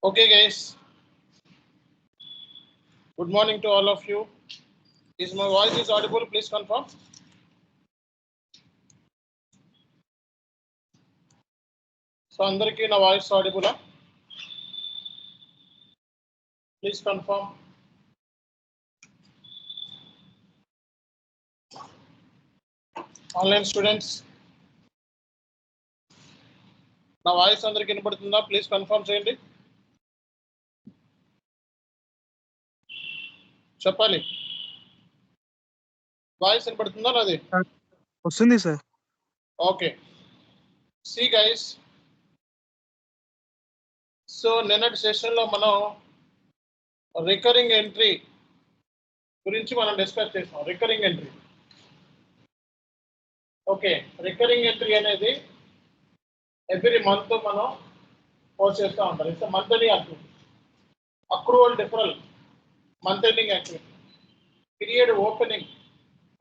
Okay, guys. Good morning to all of you. Is my voice is audible? Please confirm. So, andariki na voice audible? Please confirm. Online students. నా voice అందరికి వినపడుతుందా? Please confirm చేయండి. చెప్పాలి. Voice వినపడుతుందా నాది? వస్తుంది sir. Okay. See guys. So నిన్నటి సెషన్లో మనం రికరింగ్ ఎంట్రీ గురించి మనం డిస్కస్ చేసాం. Recurring entry. Okay, recurring entry అనేది ఎవ్రీ మంత్ మనం పోస్ట్ చేస్తూ ఉంటాం. It's month ending activity. Accrual డిఫరల్ month ending activity. Period opening,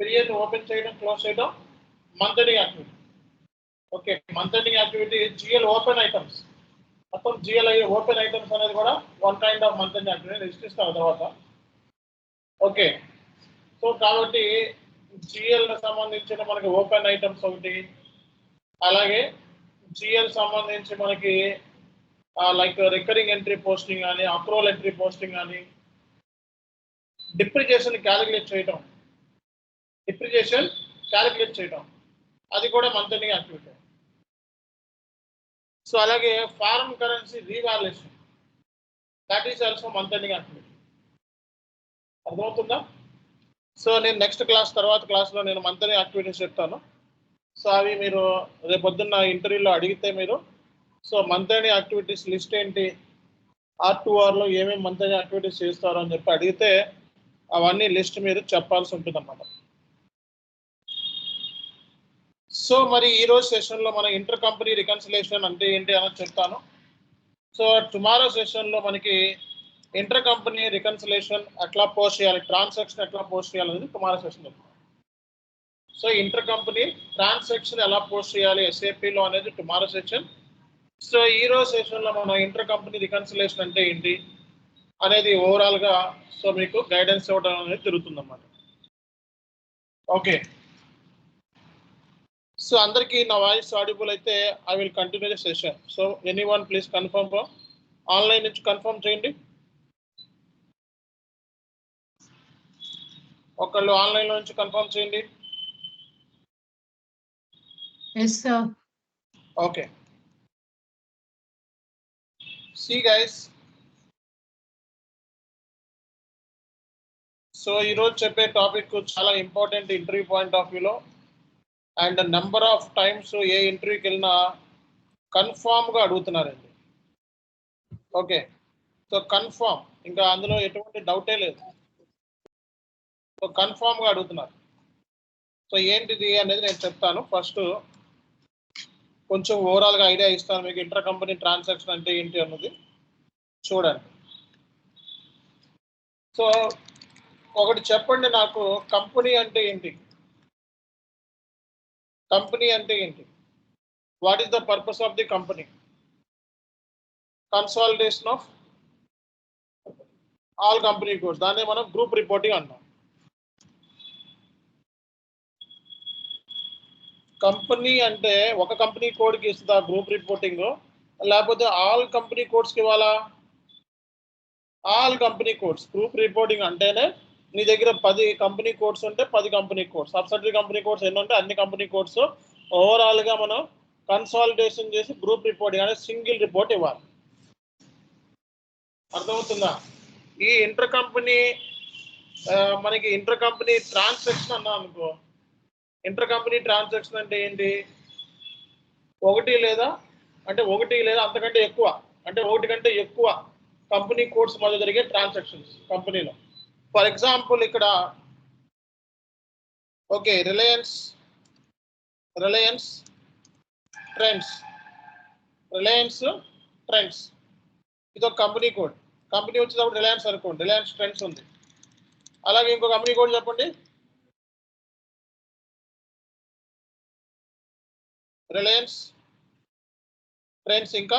period open చేయడం, క్లోజ్ చేయడం month ending activity. Okay, month ending activity. GL open items, మొత్తం GL open items అనేది కూడా one kind of month ending activity. List ఇస్తాం తర్వాత. Okay, so కాబట్టి GL సంబంధించిన మనకి ఓపెన్ ఐటమ్స్ ఒకటి, అలాగే జిఎల్ సంబంధించి మనకి లైక్ రికరింగ్ ఎంట్రీ పోస్టింగ్ కానీ, అక్రూవల్ ఎంట్రీ పోస్టింగ్ కానీ, డిప్రిజియేషన్ క్యాలిక్యులేట్ చేయడం, డిప్రిజియేషన్ క్యాలిక్యులేట్ చేయడం, అది కూడా మంత్ ఎండింగ్ యాక్టివిటీ. సో అలాగే foreign currency revaluation, that is also month ending activity. అర్థమవుతుందా? సో నేను నెక్స్ట్ క్లాస్ తర్వాత క్లాస్లో నేను మంత్ ఎండింగ్ యాక్టివిటీస్ చెప్తాను. సో అవి మీరు రేపు పొద్దున్న ఇంటర్వ్యూలో అడిగితే మీరు, so month ending activities list ఏంటి, R2Rలో ఏమేమి మంత్ ఎండింగ్ యాక్టివిటీస్ చేస్తారో అని చెప్పి అడిగితే అవన్నీ లిస్ట్ మీరు చెప్పాల్సి ఉంటుంది అన్నమాట. సో మరి ఈరోజు సెషన్లో మన ఇంటర్ కంపెనీ రికన్సిలేషన్ అంటే ఏంటి అని చెప్తాను. సో టుమారో సెషన్లో మనకి ఇంటర్ కంపెనీ రికన్సిలేషన్ ఎట్లా పోస్ట్ చేయాలి, ట్రాన్సాక్షన్ ఎట్లా పోస్ట్ చేయాలనేది tomorrow session. So inter company transaction ఎలా పోస్ట్ చేయాలి ఎస్ఏపిలో అనేది టుమారో సెషన్. సో ఈరోజు సెషన్లో మన ఇంటర్ కంపెనీ రికన్సిలేషన్ అంటే ఏంటి అనేది ఓవరాల్గా సో మీకు గైడెన్స్ ఇవ్వడం అనేది జరుగుతుందన్నమాట. ఓకే, సో అందరికీ నా వాయిస్ ఆడిబుల్ అయితే I will continue the session. So anyone please confirm, online నుంచి కన్ఫర్మ్ చేయండి. ఒకళ్ళు ఆన్లైన్ నుంచి కన్ఫర్మ్ చేయండి. Yes, sir. Okay. See guys, so ఈరోజు చెప్పే టాపిక్ చాలా ఇంపార్టెంట్ ఇంటర్వ్యూ పాయింట్ ఆఫ్ వ్యూలో. అండ్ నెంబర్ ఆఫ్ టైమ్స్ ఏ ఇంటర్వ్యూకి వెళ్ళినా కన్ఫామ్గా అడుగుతున్నారండి. ఓకే, సో కన్ఫామ్, ఇంకా అందులో ఎటువంటి డౌటే లేదు. సో కన్ఫామ్గా అడుగుతున్నారు. సో ఏంటిది అనేది నేను చెప్తాను. ఫస్ట్ కొంచెం ఓవరాల్గా ఐడియా ఇస్తాను మీకు, ఇంటర్ కంపెనీ ట్రాన్సాక్షన్ అంటే ఏంటి అన్నది చూడండి. సో ఒకటి చెప్పండి నాకు, కంపెనీ అంటే ఏంటి? కంపెనీ అంటే ఏంటి? What is the purpose of the company? Consolidation of all company codes, దాన్ని మనం గ్రూప్ రిపోర్టింగ్ అంటాం. కంపెనీ అంటే ఒక కంపెనీ కోడ్కి ఇస్తుందా గ్రూప్ రిపోర్టింగ్, లేకపోతే ఆల్ కంపెనీ కోడ్స్కి ఇవ్వాలా? All company codes. Group reporting అంటేనే నీ దగ్గర 10 కంపెనీ కోడ్స్ ఉంటే 10 company codes, subsidiary company codes ఎన్ని ఉంటే అన్ని కంపెనీ కోడ్స్ ఓవరాల్గా మనం కన్సాలిడేషన్ చేసి గ్రూప్ రిపోర్టింగ్ అనేది సింగిల్ రిపోర్ట్ ఇవ్వాలి. అర్థమవుతుందా? ఈ ఇంటర్ కంపెనీ మనకి ఇంటర్ కంపెనీ ట్రాన్సాక్షన్ అన్నా అనుకో, ఇంటర్ కంపెనీ ట్రాన్సాక్షన్ అంటే ఏంటి? ఒకటి లేదా అంతకంటే ఎక్కువ, అంటే ఒకటి కంటే ఎక్కువ కంపెనీ కోడ్స్ మధ్య జరిగే ట్రాన్సాక్షన్స్ కంపెనీలో. ఫర్ ఎగ్జాంపుల్ ఇక్కడ ఓకే, రిలయన్స్ ట్రెండ్స్ ఇది ఒక కంపెనీ కోడ్. కంపెనీ వచ్చేటప్పుడు రిలయన్స్ అనుకోండి, రిలయన్స్ ట్రెండ్స్ ఉంది. అలాగే ఇంకో కంపెనీ కోడ్ చెప్పండి. రిలయన్స్ ట్రెండ్స్, ఇంకా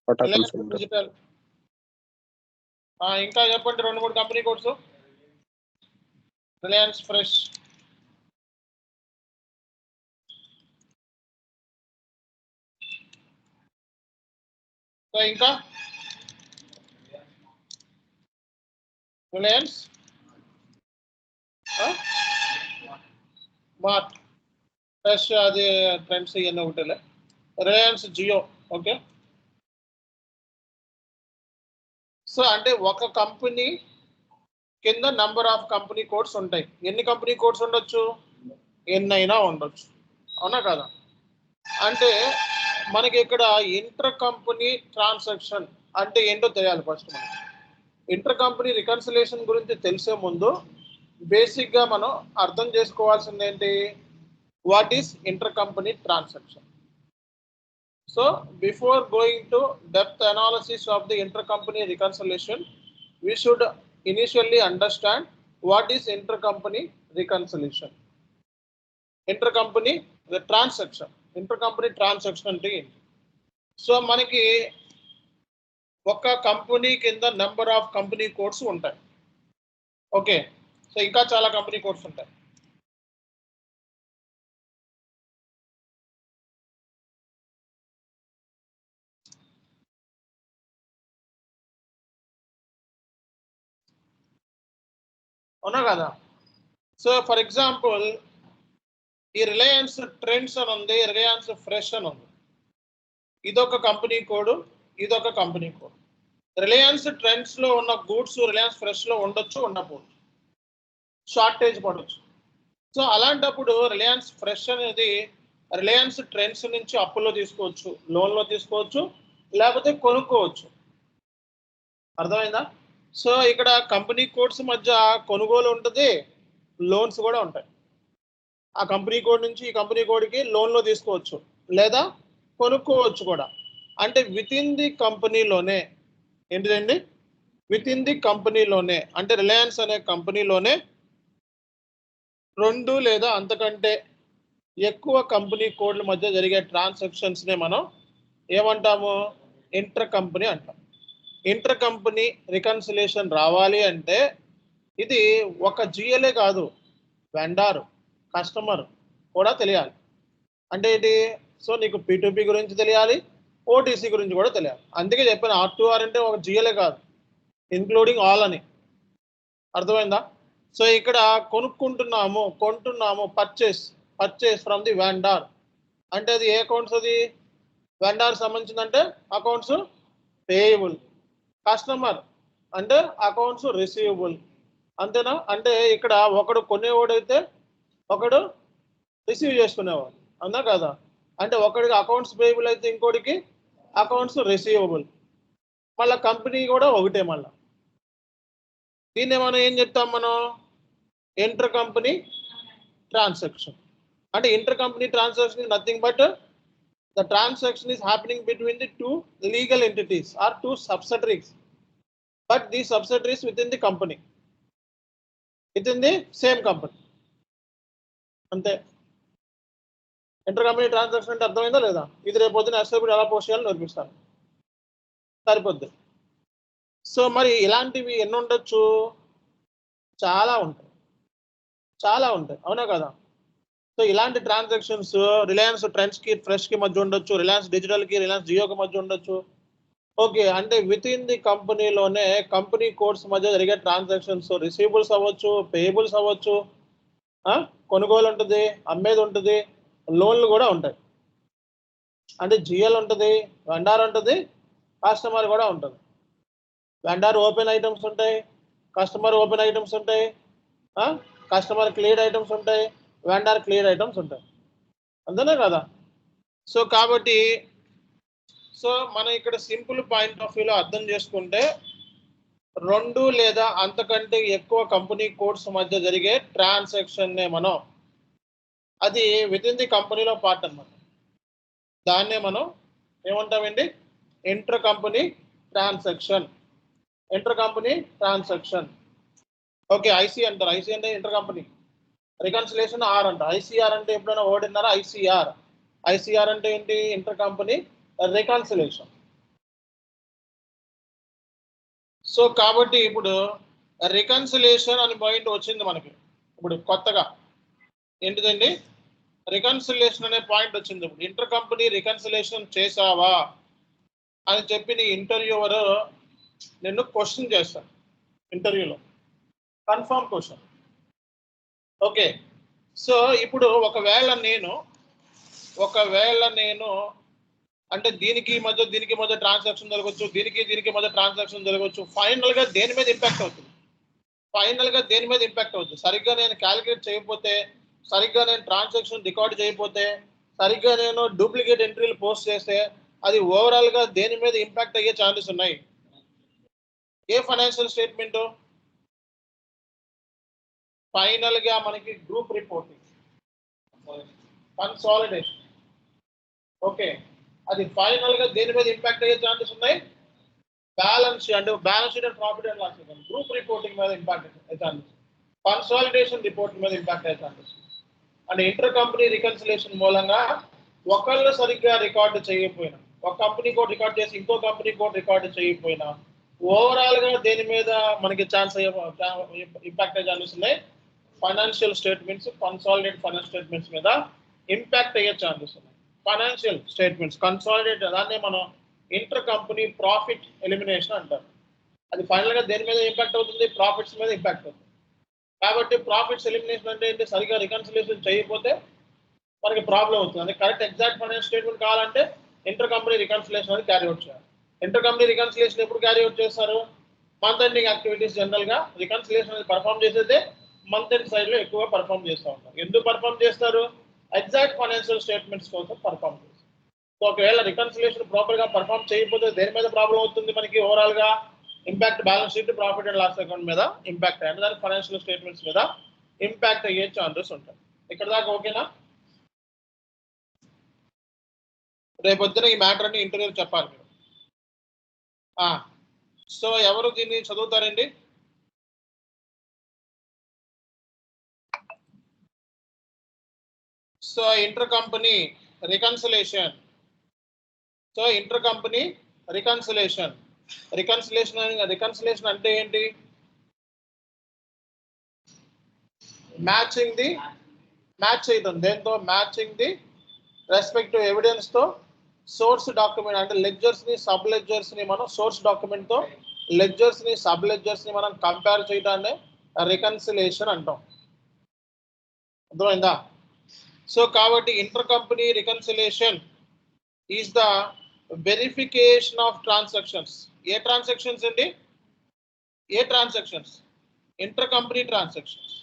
రిలయన్స్ డిజిటల్. ఇంకా చెప్పండి 2-3 company codes. Reliance fresh, so ఇంకా రిలయన్స్ మార్ట్, ఫ్రెష్ అది ట్రెండ్స్ ఇవన్నీ ఒకటేలే. రిలయన్స్ జియో. ఓకే, సో అంటే ఒక కంపెనీ కింద నంబర్ ఆఫ్ కంపెనీ కోడ్స్ ఉంటాయి. ఎన్ని కంపెనీ కోడ్స్ ఉండొచ్చు? ఎన్నైనా ఉండొచ్చు, అవునా కదా? అంటే మనకి ఇక్కడ ఇంటర్ కంపెనీ ట్రాన్సాక్షన్ అంటే ఏంటో తెలియాలి ఫస్ట్. మనం ఇంటర్ కంపెనీ రికన్సిలేషన్ గురించి తెలిసే ముందు బేసిక్గా మనం అర్థం చేసుకోవాల్సింది ఏంటి? What is inter company transaction. So before going to depth analysis of the inter company reconciliation, we should initially understand what is intercompany reconciliation. Intercompany the transaction. Intercompany transaction అంటే ఏంటి? సో మనకి ఒక కంపెనీ కింద number of company codes ఉంటాయి. Okay, so ఇంకా చాలా company codes ఉంటాయి. అవునా కదా? సో ఫర్ ఎగ్జాంపుల్ ఈ రిలయన్స్ ట్రెండ్స్ అని ఉంది, రిలయన్స్ ఫ్రెష్ అని ఉంది. ఇదొక కంపెనీ కోడ్, ఇదొక కంపెనీ కోడ్. రిలయన్స్ ట్రెండ్స్ లో ఉన్న గూడ్స్ రిలయన్స్ ఫ్రెష్ లో ఉండొచ్చు, ఉండకపోవచ్చు, షార్టేజ్ పడవచ్చు. సో అలాంటప్పుడు రిలయన్స్ ఫ్రెష్ అనేది రిలయన్స్ ట్రెండ్స్ నుంచి అప్పులో తీసుకోవచ్చు, లోన్లో తీసుకోవచ్చు, లేకపోతే కొనుక్కోవచ్చు. అర్థమైందా? సో ఇక్కడ కంపెనీ కోడ్స్ మధ్య కొనుగోలు ఉంటుంది, లోన్స్ కూడా ఉంటాయి. ఆ కంపెనీ కోడ్ నుంచి ఈ కంపెనీ కోడ్కి లోన్లో తీసుకోవచ్చు లేదా కొనుక్కోవచ్చు కూడా. అంటే విత్ ఇన్ ది కంపెనీలోనే ఏంటిదండి? విత్ ఇన్ ది కంపెనీలోనే అంటే రిలయన్స్ అనే కంపెనీలోనే 2 లేదా అంతకంటే ఎక్కువ కంపెనీ కోడ్ల మధ్య జరిగే ట్రాన్సాక్షన్స్నే మనం ఏమంటాము? ఇంటర్ కంపెనీ అంటాం. ఇంటర్ కంపెనీ రికన్సిలేషన్ రావాలి అంటే ఇది ఒక జిఎల్ఏ కాదు, వెండార్, కస్టమర్ కూడా తెలియాలి. అంటే ఇది సో నీకు P2P గురించి తెలియాలి, ఓటీసీ గురించి కూడా తెలియాలి. అందుకే చెప్పాను R2R అంటే ఒక జిఎల్ఏ కాదు, ఇన్క్లూడింగ్ ఆల్ అని. అర్థమైందా? సో ఇక్కడ కొనుక్కుంటున్నాము, కొంటున్నాము, పర్చేస్ ఫ్రమ్ ది వెండార్ అంటే అది ఏ అకౌంట్స్? అది వెండార్ సంబంధించిందంటే అకౌంట్స్ పేయబుల్. కస్టమర్ అంటే అకౌంట్స్ రిసీవబుల్. అంతేనా? అంటే ఇక్కడ ఒకడు కొనేవాడైతే ఒకడు రిసీవ్ చేసుకునేవాడు, అందా కదా? అంటే ఒకడికి అకౌంట్స్ పేయబుల్ అయితే ఇంకోటికి అకౌంట్స్ రిసీవబుల్. మళ్ళీ కంపెనీ కూడా ఒకటే. మళ్ళీ దీన్ని మనం ఏం చెప్తాం? మనం ఇంటర్ కంపెనీ ట్రాన్సాక్షన్. అంటే inter company transaction is nothing but the transaction is happening between the two legal entities or two subsidiaries, but these subsidiaries within the company, within the same company. అంతే inter company transaction అంటే. అర్థమైందా లేదా? ఇది రేపు పొద్దున SIP ఎలా post చేయాలో నేర్పిస్తాను, సరిపోద్ది. సో మరి ఇలాంటివి ఎన్ని ఉండొచ్చు? చాలా ఉంటాయి, చాలా ఉంటాయి, అవునా కదా? సో ఇలాంటి ట్రాన్సాక్షన్స్ రిలయన్స్ ట్రెండ్స్కి ఫ్రెష్కి మధ్య ఉండొచ్చు, రిలయన్స్ డిజిటల్కి రిలయన్స్ జియోకి మధ్య ఉండొచ్చు. ఓకే, అంటే విత్ ఇన్ ది కంపెనీలోనే కంపెనీ కోడ్స్ మధ్య జరిగే ట్రాన్సాక్షన్స్ రిసీవబుల్స్ అవ్వచ్చు, పేయబుల్స్ అవ్వచ్చు, కొనుగోలు ఉంటుంది, అమ్మేది ఉంటుంది, లోన్లు కూడా ఉంటాయి. అంటే జిఎల్ ఉంటుంది, వెండార్ ఉంటుంది, కస్టమర్ కూడా ఉంటుంది. వెండార్ ఓపెన్ ఐటమ్స్ ఉంటాయి, కస్టమర్ ఓపెన్ ఐటమ్స్ ఉంటాయి, కస్టమర్ క్లియర్ ఐటమ్స్ ఉంటాయి, వెండార్ క్లియర్ ఐటమ్స్ ఉంటాయి. అంతేనా కదా? సో కాబట్టి సో మనం ఇక్కడ సింపుల్ పాయింట్ ఆఫ్ వ్యూలో అర్థం చేసుకుంటే 2 లేదా అంతకంటే ఎక్కువ కంపెనీ కోడ్స్ మధ్య జరిగే ట్రాన్సాక్షన్నే మనం అది విత్ ఇన్ ది కంపెనీలో పార్ట్ అన్నమాట. దాన్నే మనం ఏమంటామండి? Inter company transaction. Inter company transaction. Okay, IC అంటారు. ఐసీ అంటే ఇంటర్ కంపెనీ రికన్సిలేషన్. ఆర్ అంట. ఐసీఆర్ అంటే ఎప్పుడైనా ఓడినారా? ఐసీఆర్. ఐసీఆర్ అంటే ఏంటి? Inter company reconciliation. సో కాబట్టి ఇప్పుడు రికన్సిలేషన్ అని పాయింట్ వచ్చింది మనకి ఇప్పుడు కొత్తగా ఏంటిదండి రికన్సిలేషన్ అనే పాయింట్ వచ్చింది ఇప్పుడు ఇంటర్ కంపెనీ రికన్సిలేషన్ చేసావా అని చెప్పి నీ ఇంటర్వ్యూవర్ నిన్ను క్వశ్చన్ చేస్తాను ఇంటర్వ్యూలో కన్ఫర్మ్ క్వశ్చన్ ఓకే సో ఇప్పుడు ఒకవేళ నేను అంటే దీనికి మధ్య ట్రాన్సాక్షన్ జరగవచ్చు దీనికి మధ్య ట్రాన్సాక్షన్ జరగవచ్చు ఫైనల్ గా దేని మీద ఇంపాక్ట్ అవుతుంది సరిగ్గా నేను క్యాలిక్యులేట్ చేయకపోతే సరిగ్గా నేను ట్రాన్సాక్షన్ రికార్డ్ చేయకపోతే సరిగ్గా నేను డూప్లికేట్ ఎంట్రీలు పోస్ట్ చేస్తే అది ఓవరాల్ గా దేని మీద ఇంపాక్ట్ అయ్యే ఛాన్సెస్ ఉన్నాయి ఏ ఫైనాన్షియల్ స్టేట్మెంట్ ఫైనల్ గా మనకి గ్రూప్ రిపోర్టింగ్ కన్సాలిడేషన్ ఓకే అది ఫైనల్ గా దేని మీద ఇంపాక్ట్ అయ్యే ఛాన్సెస్ ఉన్నాయి balance sheet and profit and loss group reporting మీద ఇంపాక్ట్ అయ్యే ఛాన్సెస్ కన్సాలిడేషన్ రిపోర్టింగ్ మీద ఇంపాక్ట్ అయ్యే chances and inter company reconciliation మూలంగా ఒకళ్ళు సరిగ్గా రికార్డు చేయకపోయినా ఒక కంపెనీ కోడ్ రికార్డ్ చేసి ఇంకో కంపెనీ కోడ్ రికార్డు చేయకపోయినా ఓవరాల్ గా దేని మీద మనకి ఇంపాక్ట్ అయ్యే ఛాన్సెస్ ఉన్నాయి financial statements consolidate financial statements మీద ఇంపాక్ట్ అయ్యే ఛాన్సెస్ ఉన్నాయి ఫైనాన్షియల్ స్టేట్మెంట్స్ కన్సాలిడేట్ దాన్నే మనం ఇంటర్ కంపెనీ ప్రాఫిట్ ఎలిమినేషన్ అంటారు అది ఫైనల్ గా దేని మీద ఇంపాక్ట్ అవుతుంది ప్రాఫిట్స్ మీద ఇంపాక్ట్ అవుతుంది కాబట్టి ప్రాఫిట్స్ ఎలిమినేషన్ అంటే ఏంటి సరిగా రికన్సిలేషన్ చేయకపోతే మనకి ప్రాబ్లం అవుతుంది అంటే కరెక్ట్ ఎగ్జాక్ట్ ఫైనాన్షియల్ స్టేట్మెంట్ కావాలంటే ఇంటర్ కంపెనీ రికన్సిలేషన్ అనేది క్యారీ అవుట్ చేయాలి ఇంటర్ కంపెనీ రికన్సిలేషన్ ఎప్పుడు క్యారీ అవుట్ చేస్తారు మంత్ ఎండింగ్ యాక్టివిటీస్ జనరల్ గా రికన్సిలేషన్ అనేది పర్ఫామ్ చేసేదే మంత్ ఎండ్ సైడ్ లో ఎక్కువ పర్ఫామ్ చేస్తూ ఉంటారు ఎందుకు పర్ఫామ్ చేస్తారు ఎగ్జాక్ట్ ఫైనాన్షియల్ స్టేట్మెంట్స్ కోసం పర్ఫామ్ చేస్తారు సో ఒకవేళ రికన్సిలేషన్ ప్రాపర్ గా పర్ఫామ్ చేయకపోతే దేని మీద ప్రాబ్లం అవుతుంది మనకి ఓవరాల్ గా impact balance sheet profit and loss account మీద ఇంపాక్ట్ అయ్యి దాని ఫైనాన్షియల్ స్టేట్మెంట్స్ మీద ఇంపాక్ట్ అయ్యే ఛాన్సెస్ ఉంటాయి ఇక్కడ దాకా ఓకేనా రేపొద్దున ఈ మ్యాటర్ అన్ని ఇంటర్వ్యూ చెప్పాలి మీరు సో ఎవరు దీన్ని చదువుతారండి so inter company reconciliation reconciliation అంటే ఏంటి మ్యాచింగ్ ది మ్యాచ్ చేయడం దేంతో మ్యాచింగ్ ది రెస్పెక్టివ్ ఎవిడెన్స్ తో సోర్స్ డాక్యుమెంట్ అంటే లెడ్జర్స్ ని సబ్ లెడ్జర్స్ ని మనం సోర్స్ డాక్యుమెంట్ తో లెడ్జర్స్ ని సబ్ లెడ్జర్స్ ని మనం కంపేర్ చేయడాన్ని రికన్సిలేషన్ అంటాం అర్థమైందా సో కాబట్టి inter company reconciliation is the verification of transactions ఏ ట్రాన్సాక్షన్స్ అండి ఏ transactions inter company transactions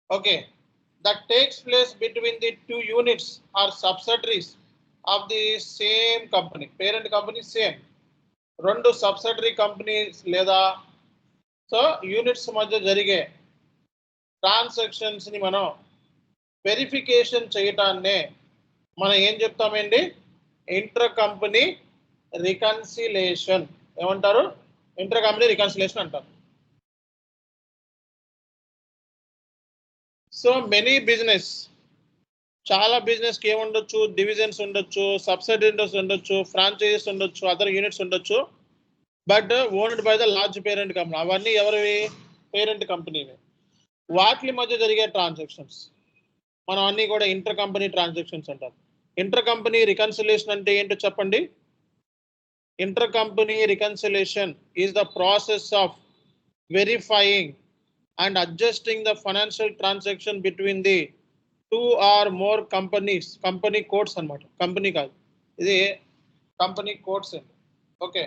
okay that takes place between the two units or subsidiaries of the same company parent company same రెండు subsidiary companies లేదా so units మధ్య జరిగే transactions ని మనం verification చేయటాన్నే మనం ఏం చెప్తామండి ఇంటర్ కంపెనీ రికన్సిలేషన్ ఏమంటారు ఇంటర్ కంపెనీ రికన్సిలేషన్ అంటారు సో మెనీ బిజినెస్ చాలా బిజినెస్ కి ఏముండొచ్చు డివిజన్స్ ఉండొచ్చు సబ్సిడరీస్ ఉండొచ్చు ఫ్రాంచైజీస్ ఉండొచ్చు అదర్ యూనిట్స్ ఉండొచ్చు but owned by the large parent company అవన్నీ ఎవరివి పేరెంట్ కంపెనీవి వాటి మధ్య జరిగే ట్రాన్సాక్షన్స్ మనం అన్ని కూడా ఇంటర్ కంపెనీ ట్రాన్సాక్షన్స్ అంటారు ఇంటర్ కంపెనీ రికన్సిలేషన్ అంటే ఏంటో చెప్పండి inter company reconciliation is the process of verifying and adjusting the financial transaction between the two or more companies company codes anamata company kaadu idi company codes and okay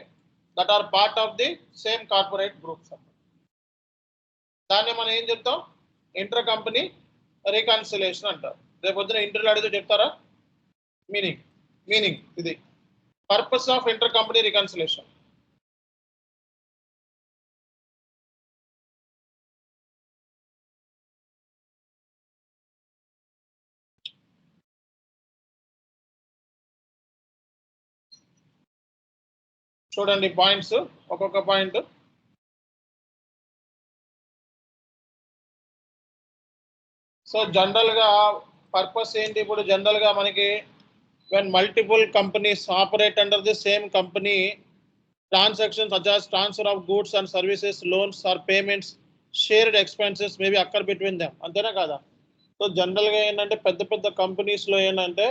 that are part of the same corporate groups danni మనం ఏం చెప్తాం inter company reconciliation అంటారు రేపు పొద్దున interview అడిగితే చెప్తారా meaning ఇది purpose of inter company reconciliation చూడండి పాయింట్స్ ఒక్కొక్క పాయింట్ సో జనరల్ గా పర్పస్ ఏంటి ఇప్పుడు జనరల్ గా మనకి when multiple companies operate under the same company Transactions such as transfer of goods and services, loans or payments, shared expenses may be occur between them. అంతేనా కదా? So జనరల్గా ఏంటంటే పెద్ద పెద్ద కంపెనీస్లో ఏంటంటే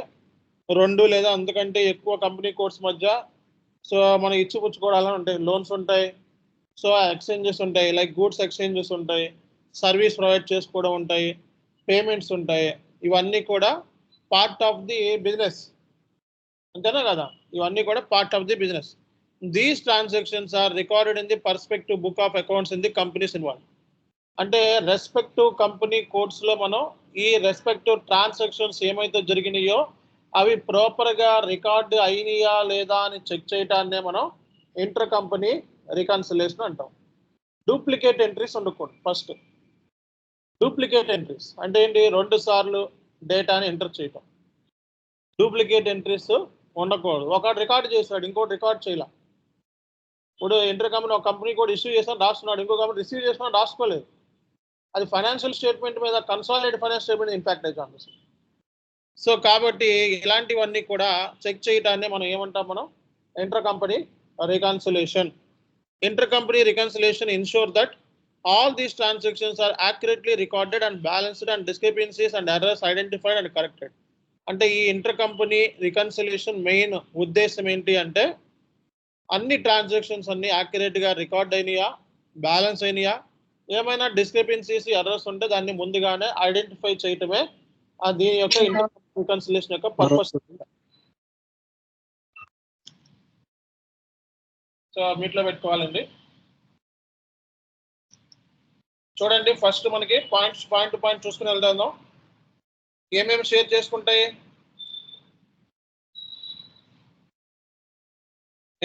2 లేదా అంతకంటే ఎక్కువ కంపెనీ కోడ్స్ మధ్య సో మనం ఇచ్చిపుచ్చుకోవడాలని ఉంటాయి, లోన్స్ ఉంటాయి, సో ఎక్స్చేంజెస్ ఉంటాయి, లైక్ గూడ్స్ ఎక్స్చేంజెస్ ఉంటాయి, సర్వీస్ ప్రొవైడ్ చేసుకోవడం ఉంటాయి, పేమెంట్స్ ఉంటాయి. ఇవన్నీ కూడా పార్ట్ ఆఫ్ ది బిజినెస్, అంతేనా కదా? ఇవన్నీ కూడా part of the business. These transactions are recorded in the perspective book of accounts in the companies involve. అంటే రెస్పెక్టివ్ కంపెనీ కోడ్స్లో మనం ఈ రెస్పెక్టివ్ ట్రాన్సాక్షన్స్ ఏమైతే జరిగినాయో అవి ప్రాపర్గా రికార్డ్ అయినాయా లేదా అని చెక్ చేయడాన్నే మనం ఇంటర్ కంపెనీ రికన్సిలేషన్ అంటాం. డూప్లికేట్ ఎంట్రీస్ ఉండకూడదు. ఫస్ట్ డూప్లికేట్ ఎంట్రీస్ అంటే ఏంటి? 2 సార్లు డేటాని ఎంటర్ చేయటం. డూప్లికేట్ ఎంట్రీస్ ఉండకూడదు. ఒకటి రికార్డ్ చేశాడు, ఇంకోటి రికార్డ్ చేయాల. ఇప్పుడు ఇంటర్ కంపెనీ ఒక కంపెనీ కూడా ఇష్యూ చేసాను రాస్తున్నాడు, ఇంకో కంపెనీ రిసీవ్ చేసినా రాసుకోలేదు. అది ఫైనాన్షియల్ స్టేట్మెంట్ మీద, కన్సాలిడేటెడ్ ఫైనాన్స్ స్టేట్మెంట్ ఇంపాక్ట్ అవుతుంది. సో కాబట్టి ఇలాంటివన్నీ కూడా చెక్ చేయడాన్ని మనం ఏమంటాం? మనం inter company reconciliation. Inter company reconciliation ensure that all these transactions are accurately recorded and balanced and discrepancies and errors identified and corrected. అంటే ఈ ఇంటర్ కంపెనీ రికన్సిలేషన్ మెయిన్ ఉద్దేశం ఏంటి అంటే అన్ని ట్రాన్సాక్షన్స్ అన్ని యాక్యురేట్ గా రికార్డ్ అయినాయా, బ్యాలెన్స్ అయినాయా, ఏమైనా డిస్క్రిపెన్సీస్, ఎర్రర్స్ ఉంటే దాన్ని ముందుగానే ఐడెంటిఫై చేయటమే దీని యొక్క ఇంటర్ రికన్సిలేషన్ యొక్క పర్పస్. సో మీట్లో పెట్టుకోవాలండి. చూడండి, ఫస్ట్ మనకి పాయింట్ టు పాయింట్ చూసుకుని వెళ్దాం. ఏమేమి షేర్ చేసుకుంటాయి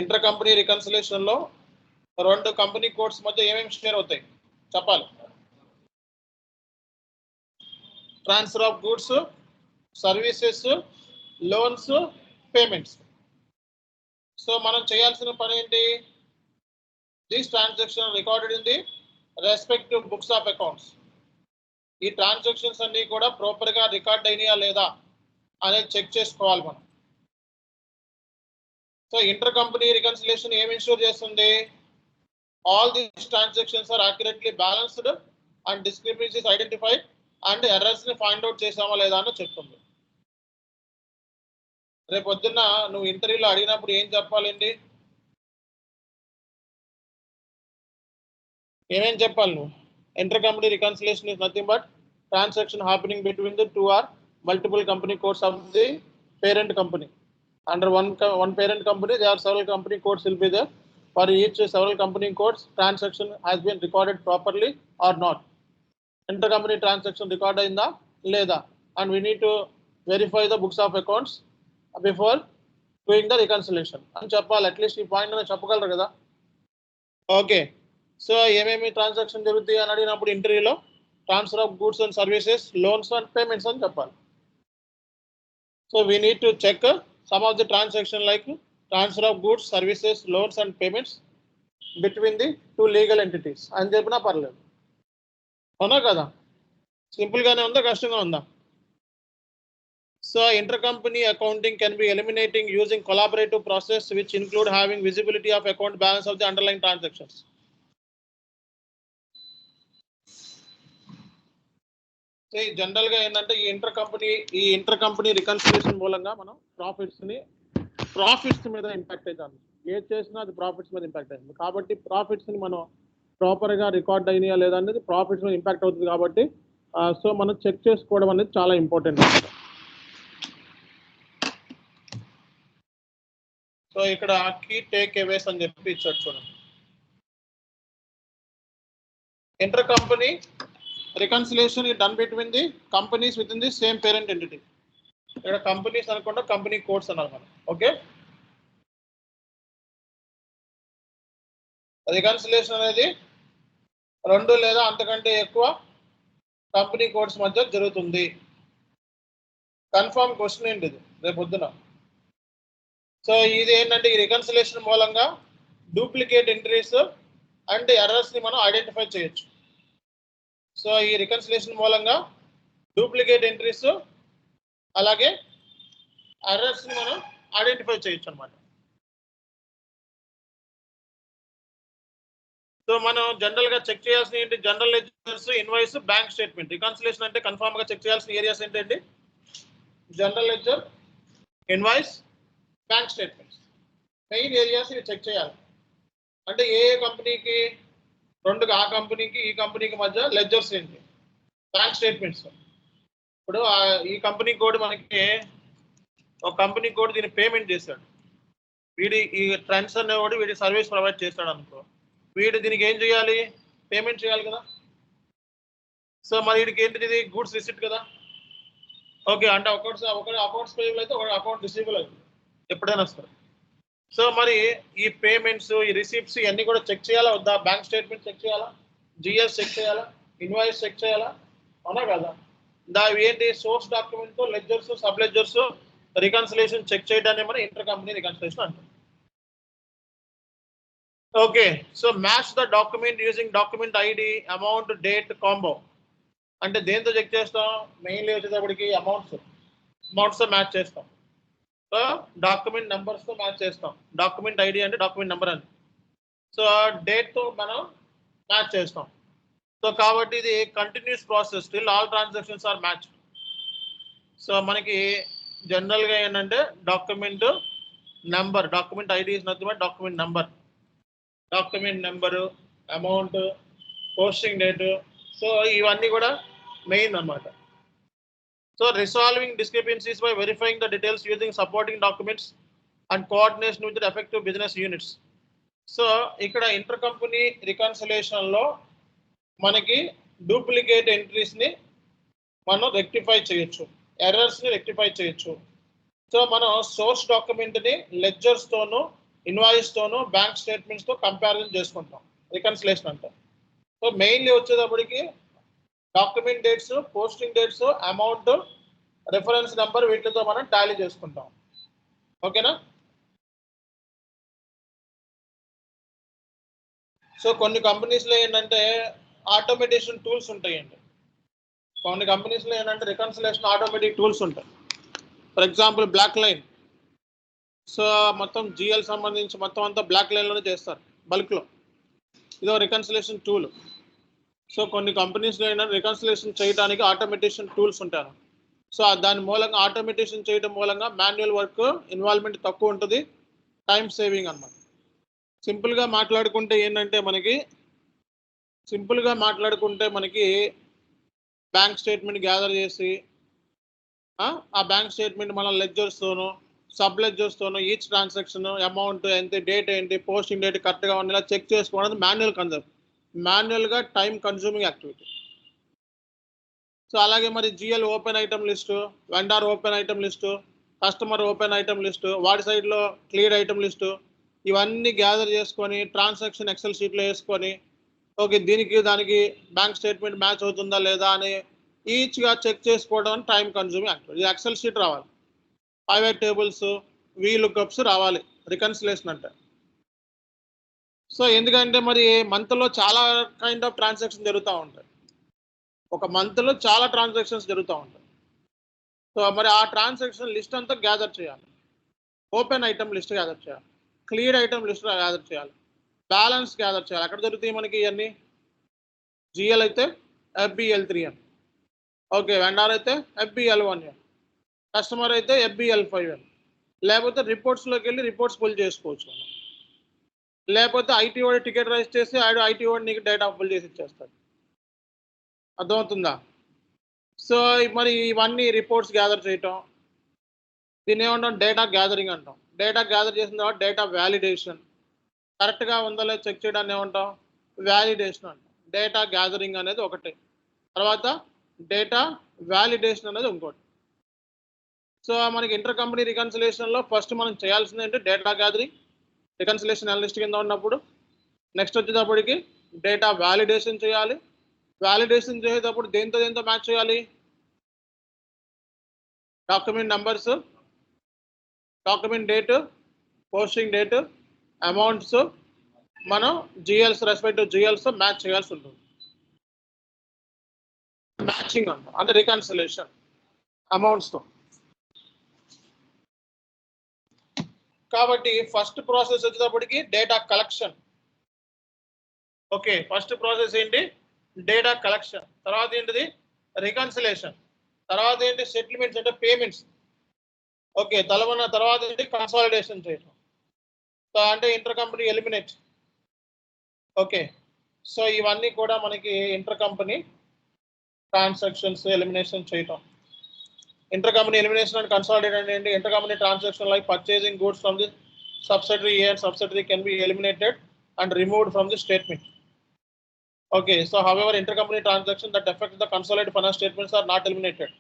ఇంటర్ కంపెనీ రికన్సిలేషన్ లో? 2 కంపెనీ కోడ్స్ మధ్య ఏమేమి షేర్ అవుతాయి చెప్పాలి? Transfer of goods, services, loans, payments. So మనం చేయాల్సిన పని ఏంటి? This transaction recorded in the respective books of accounts. ఈ ట్రాన్సాక్షన్స్ అన్ని కూడా ప్రాపర్ గా రికార్డ్ అయినాయా లేదా అనేది చెక్ చేసుకోవాలి మనం. సో ఇంటర్ కంపెనీ రికన్సిలేషన్ ఏం ఇన్షూర్ చేస్తుంది? All these transactions are accurately balanced and discrepancies identified and errors ని ఫైండ్ అవుట్ చేసామా లేదా అని చెప్తుంది. రేపు పొద్దున్న నువ్వు ఇంటర్వ్యూలో అడిగినప్పుడు ఏం చెప్పాలండి? ఏమేం చెప్పాలి నువ్వు? Inter company reconciliation is nothing but transaction happening between the 2 are multiple company codes of the parent company. Under one parent company, there are several company codes will be there. For each several company codes, transaction has been recorded properly or not. Intercompany transaction record ayinda leda, and we need to verify the books of accounts before doing the reconciliation. And cheppali, at least ee point ana cheppagalaru kada. Okay, so ఏమేమి transaction జరుగుతాయి అని అడిగినప్పుడు ఇంటర్వ్యూలో transfer of goods and services, loans and payments అని చెప్పాలి. So we need to check some of the transaction like transfer of goods, services, loans and payments between the 2 legal entities అని చెప్పినా పర్లేదు. అవునా కదా? సింపుల్ గానే ఉందా, కష్టంగా ఉందా? So inter company accounting can be eliminating using collaborative process which include having visibility of account balance of the underline transactions. General గా ఏంటంటే ఈ ఇంటర్ కంపెనీ రికన్సిలేషన్ మూలంగా మనం ప్రాఫిట్స్ మీద ఇంపాక్ట్ అవుతుంది. ఏది చేసినా అది ప్రాఫిట్స్ మీద ఇంపాక్ట్ అవుతుంది. కాబట్టి ప్రాఫిట్స్ ని మనం ప్రాపర్ గా రికార్డ్ అయినాయా లేదా అనేది ప్రాఫిట్స్ మీద ఇంపాక్ట్ అవుతుంది. కాబట్టి సో మనం చెక్ చేసుకోవడం అనేది చాలా ఇంపార్టెంట్. సో ఇక్కడ కీ టేక్ అవేస్ అని చెప్పి ఇచ్చాడు చూడండి. Inter company reconciliation is done between the companies within the same parent entity. ఇక్కడ కంపెనీస్ అనుకుంటా కంపెనీ కోడ్స్ అన్నారు మనం. ఓకే, రికన్సిలేషన్ అనేది 2 లేదా అంతకంటే ఎక్కువ కంపెనీ కోడ్స్ మధ్య జరుగుతుంది. కన్ఫర్మ్ క్వశ్చన్ ఏంటి ఇది రేపు పొద్దున? సో ఇది ఏంటంటే ఈ రికన్సిలేషన్ మూలంగా డూప్లికేట్ ఎంట్రీస్ అండ్ ఎర్రర్స్ ని మనం ఐడెంటిఫై చేయొచ్చు. సో ఈ రికన్సిలేషన్ మూలంగా డూప్లికేట్ ఎంట్రీస్ అలాగే ఎర్రర్స్ ని మనం ఐడెంటిఫై చేయొచ్చు అన్నమాట. సో మనం జనరల్ గా చెక్ చేయాల్సిన ఏంటి, general ledgers, invoice, bank statement. Reconciliation అంటే కన్ఫర్మ్ గా చెక్ చేయాల్సిన ఏరియాస్ ఏంటండి, general ledger, invoice, bank statements. Main areas ఇవి చెక్ చేయాలి. అంటే ఏ కంపెనీకి, రెండుగా ఆ కంపెనీకి ఈ కంపెనీకి మధ్య లెడ్జర్స్ ఏంటి, బ్యాంక్ స్టేట్మెంట్స్. ఇప్పుడు ఈ కంపెనీ కోడ్ మనకి ఒక కంపెనీ కోడ్ దీన్ని పేమెంట్ చేశాడు, వీడి ఈ ట్రెండ్స్ అనేవాడు వీడి సర్వీస్ ప్రొవైడ్ చేస్తాడు అనుకో, వీడు దీనికి ఏం చేయాలి, పేమెంట్ చేయాలి కదా. సో మరి వీడికి ఏంటిది, గూడ్స్ రిసిప్ట్ కదా. ఓకే, అంటే ఒక అకౌంట్స్ పేయబుల్ అయితే ఒక అకౌంట్ రిసీవబుల్ అవుతుంది, ఎప్పుడైనా వస్తారు. సో మరి ఈ పేమెంట్స్, ఈ రిసిప్ట్స్ ఇవన్నీ కూడా చెక్ చేయాలా వద్దా, బ్యాంక్ స్టేట్మెంట్ చెక్ చేయాలా, జిఎస్ చెక్ చేయాలా, ఇన్వాయిస్ చెక్ చేయాలా, అవునా కదా. ఏంటి, సోర్స్ డాక్యుమెంట్ తో ledgers, sub ledgers reconciliation check చేయడాన్ని మనం ఇంటర్ కంపెనీ రికన్సిలేషన్ అంటాం. Okay, so match the document using document ID, amount, date combo. అంటే దేంతో చెక్ చేస్తాం, మెయిన్లీ వచ్చేటప్పటికి అమౌంట్స్ తో మ్యాచ్ చేస్తాం. సో డాక్యుమెంట్ నెంబర్స్ తో మ్యాచ్ చేస్తాం, డాక్యుమెంట్ ఐడి అంటే డాక్యుమెంట్ నెంబర్ అని. సో డేట్ తో మనం మ్యాచ్ చేస్తాం. సో కాబట్టి ఇది continuous process, still all transactions are match. So మనకి జనరల్ గా ఏంటంటే document number, document ID is nothing but document number, amount, posting date. So ఇవన్నీ కూడా మెయిన్ అన్నమాట. So resolving discrepancies by verifying the details using supporting documents and coordination with the effective business units. So ఇక్కడ inter company reconciliation లో మనకి duplicate entries ని మనం rectify చేయొచ్చు, errors ని రెక్టిఫై చేయొచ్చు. సో మనం సోర్స్ డాక్యుమెంట్ ని లెడ్జర్స్ తోను, ఇన్వాయిస్ తోను, బ్యాంక్ స్టేట్మెంట్స్ తో కంపారిజన్ చేసుకుంటాం రికన్సిలేషన్ అంటే. సో మెయిన్లీ వచ్చేటప్పటికి document dates, posting dates, amount, reference number వీటితో మనం టాలీ చేసుకుంటాం. ఓకేనా. సో కొన్ని కంపెనీస్లో ఏంటంటే ఆటోమేటేషన్ టూల్స్ ఉంటాయండి. కొన్ని కంపెనీస్లో ఏంటంటే రికన్సిలేషన్ ఆటోమేటిక్ టూల్స్ ఉంటాయి. For example BlackLine. So మొత్తం జిఎల్ సంబంధించి మొత్తం అంతా బ్లాక్ లైన్లోనే చేస్తారు బల్క్లో. ఇదో రికన్సిలేషన్ టూల్. సో కొన్ని కంపెనీస్లో ఏంటంటే రికన్సిలేషన్ చేయడానికి ఆటోమేటేషన్ టూల్స్ ఉంటారు. సో దాని మూలంగా ఆటోమేటేషన్ చేయడం మూలంగా మాన్యువల్ వర్క్ ఇన్వాల్వ్మెంట్ తక్కువ ఉంటుంది, టైం సేవింగ్ అన్నమాట. సింపుల్గా మాట్లాడుకుంటే ఏంటంటే మనకి బ్యాంక్ స్టేట్మెంట్ గ్యాదర్ చేసి ఆ బ్యాంక్ స్టేట్మెంట్ మన లెడ్జర్స్తోనూ, సబ్ లెడ్జర్స్తోనూ ఈచ్ ట్రాన్సాక్షన్ అమౌంట్ ఎంత, డేట్ ఏంటి, పోస్టింగ్ డేట్ కరెక్ట్గా ఉండేలా చెక్ చేసుకోవడం మాన్యువల్ కన్సెప్ట్, మాన్యువల్గా టైం కన్సూమింగ్ యాక్టివిటీ. సో అలాగే మరి GL open item list, vendor open item list, customer open item list, వాడి సైడ్లో క్లియర్ ఐటమ్ లిస్టు, ఇవన్నీ గ్యాదర్ చేసుకొని ట్రాన్సాక్షన్ ఎక్సెల్ షీట్లో వేసుకొని ఓకే దీనికి దానికి బ్యాంక్ స్టేట్మెంట్ మ్యాచ్ అవుతుందా లేదా అని ఈచ్గా చెక్ చేసుకోవడం time consuming activity. Excel sheet రావాలి, పైవట్ టేబుల్స్, వీలుకప్స్ రావాలి రికన్సిలేషన్ అంటే. సో ఎందుకంటే మరి మంత్లో చాలా కైండ్ ఆఫ్ ట్రాన్సాక్షన్ జరుగుతూ ఉంటాయి, ఒక మంత్లో చాలా ట్రాన్సాక్షన్స్ జరుగుతూ ఉంటాయి. సో మరి ఆ ట్రాన్సాక్షన్ లిస్ట్ అంతా గ్యాదర్ చేయాలి, ఓపెన్ ఐటమ్ లిస్ట్ గ్యాదర్ చేయాలి, క్లియర్ ఐటమ్ లిస్ట్ గ్యాదర్ చేయాలి, బ్యాలెన్స్ గ్యాదర్ చేయాలి. ఎక్కడ దొరుకుతాయి మనకి ఇవన్నీ, జిఎల్ అయితే FBL3 అని, ఓకే వెండార్ అయితే FBL1 అని, కస్టమర్ అయితే FBL5 అని. లేకపోతే రిపోర్ట్స్లోకి వెళ్ళి రిపోర్ట్స్ పుల్ చేసుకోవచ్చు మనం. లేకపోతే ఐటీఓడి టికెట్ రైజ్ చేసి ఐటీఓడి నీకు డేటా పుల్ చేసి ఇచ్చేస్తాడు. అర్థమవుతుందా. సో మరి ఇవన్నీ రిపోర్ట్స్ గ్యాదర్ చేయటం, దీన్ని ఏమంటాం, డేటా గ్యాదరింగ్ అంటాం. డేటా గ్యాదర్ చేసిన తర్వాత డేటా వ్యాలిడేషన్, కరెక్ట్గా ఉందో లేదో చెక్ చేయడాన్ని ఏమంటాం, వ్యాలిడేషన్ అంటాం. డేటా గ్యాదరింగ్ అనేది ఒకటి, తర్వాత డేటా వ్యాలిడేషన్ అనేది ఇంకోటి. సో మనకి ఇంటర్ కంపెనీ రికన్సిలేషన్లో ఫస్ట్ మనం చేయాల్సింది ఏంటి, డేటా గ్యాదరింగ్, రికన్సిలేషన్ అనలిస్ట్ కింద ఉన్నప్పుడు. నెక్స్ట్ వచ్చేటప్పటికి డేటా వ్యాలిడేషన్ చేయాలి. వ్యాలిడేషన్ చేసేటప్పుడు దేంతో మ్యాచ్ చేయాలి, document numbers, document date, posting date, amounts మనం జిఎల్స్ రెస్పెక్టివ్ జిఎల్స్ మ్యాచ్ చేయాల్సి ఉంటుంది. మ్యాచింగ్ అంటాం అంటే రికన్సిలేషన్ అమౌంట్స్తో. కాబట్టి ఫస్ట్ ప్రాసెస్ వచ్చేటప్పటికి data collection. Okay, first process ఏంటి? Data collection. తర్వాత ఏంటిది? రికన్సిలేషన్. తర్వాత ఏంటి? సెటిల్మెంట్స్ అంటే పేమెంట్స్. ఓకే, తర్వాత ఏంటి? కన్సాలిడేషన్ చేయడం. సో అంటే inter company eliminate. Okay, so ఇవన్నీ కూడా మనకి ఇంటర్ కంపెనీ ట్రాన్సాక్షన్స్ ఎలిమినేషన్ చేయటం. Inter company elimination and consolidate అంటే ఏంటి? Inter company transaction like purchasing goods from the subsidiary A and subsidiary can be eliminated and removed from the statement. Okay, so however intercompany transactions that affect the consolidated financial statements are not eliminated.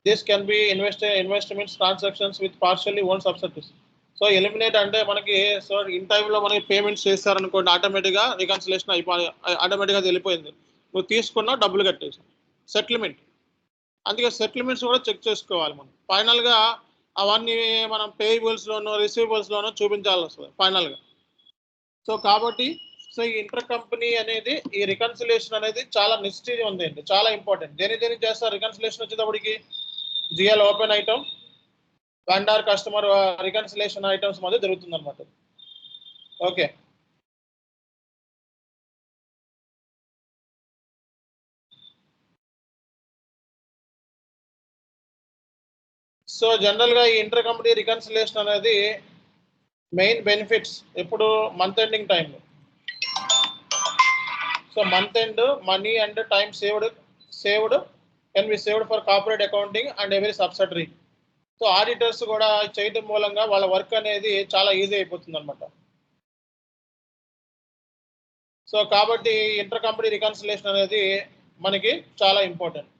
This can be investments transactions with partially owned subsidiaries. So eliminate అంటే మనకి so in టైంలో మనకి payments చేస్తారనుకోండి, ఆటోమేటిక్గా reconciliation ఆటోమేటిక్గా వెళ్ళిపోయింది, నువ్వు తీసుకున్నా డబ్బులు కట్టేసి. సెటిల్మెంట్, అందుకే సెటిల్మెంట్స్ కూడా చెక్ చేసుకోవాలి మనం. ఫైనల్గా అవన్నీ మనం పేయబుల్స్లోనో రిసీవబుల్స్లోనో చూపించాల్సి వస్తుంది ఫైనల్గా. సో కాబట్టి సో ఈ ఇంటర్ కంపెనీ అనేది, ఈ రికన్సిలేషన్ అనేది చాలా నిశ్చయం ఉంది అండి, చాలా ఇంపార్టెంట్. దేని చేస్తారు రికన్సిలేషన్ వచ్చేటప్పటికి? GL open item, vendor customer reconciliation items మధ్య జరుగుతుంది అనమాట. ఓకే, సో జనరల్గా ఈ ఇంటర్ కంపెనీ రికన్సిలేషన్ అనేది మెయిన్ బెనిఫిట్స్ ఎప్పుడు? మంత్ ఎండింగ్ టైంలో. So month end money and time saved can be saved for corporate accounting and every subsidiary. So auditors కూడా చేయడం మూలంగా వాళ్ళ వర్క్ అనేది చాలా ఈజీ అయిపోతుంది అనమాట. సో కాబట్టి ఇంటర్ కంపెనీ రికన్సిలేషన్ అనేది మనకి చాలా ఇంపార్టెంట్.